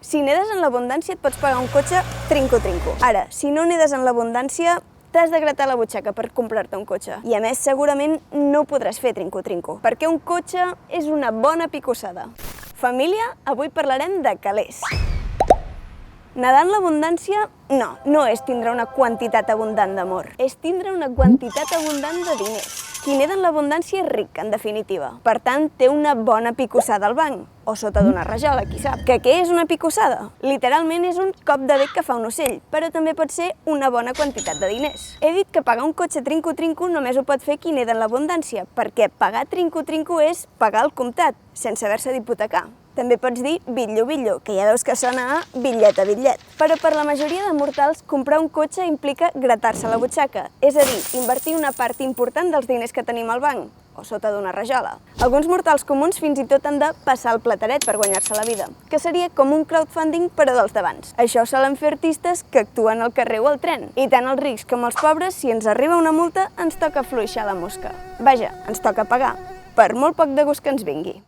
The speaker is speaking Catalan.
Si nedes en l'abundància et pots pagar un cotxe trinco-trinco. Ara, si no nedes en l'abundància, t'has de gratar la butxaca per comprar-te un cotxe. I a més, segurament no podràs fer trinco-trinco, perquè un cotxe és una bona picossada. Família, avui parlarem de calés. Nedar en l'abundància, no és tindre una quantitat abundant d'amor, és tindre una quantitat abundant de diners. Qui neda en l'abundància és ric, en definitiva. Per tant, té una bona picossada al banc, o sota d'una rajola, qui sap. Que què és una picossada? Literalment és un cop de bec que fa un ocell, però també pot ser una bona quantitat de diners. He dit que pagar un cotxe trinco-trinco només ho pot fer qui neda en l'abundància, perquè pagar trinco-trinco és pagar al comptat, sense haver-se d'hipotecar. També pots dir bitllo-bitllo, que ja veus que sona a bitllet a bitllet. Però per la majoria de mortals, comprar un cotxe implica gratar-se la butxaca, és a dir, invertir una part important dels diners que tenim al banc, o sota d'una rajola. Alguns mortals comuns fins i tot han de passar el plateret per guanyar-se la vida, que seria com un crowdfunding però dels d'abans. Això ho solen fer artistes que actuen al carrer o al tren. I tant els rics com els pobres, si ens arriba una multa, ens toca afluixar la mosca. Vaja, ens toca pagar, per molt poc de gust que ens vingui.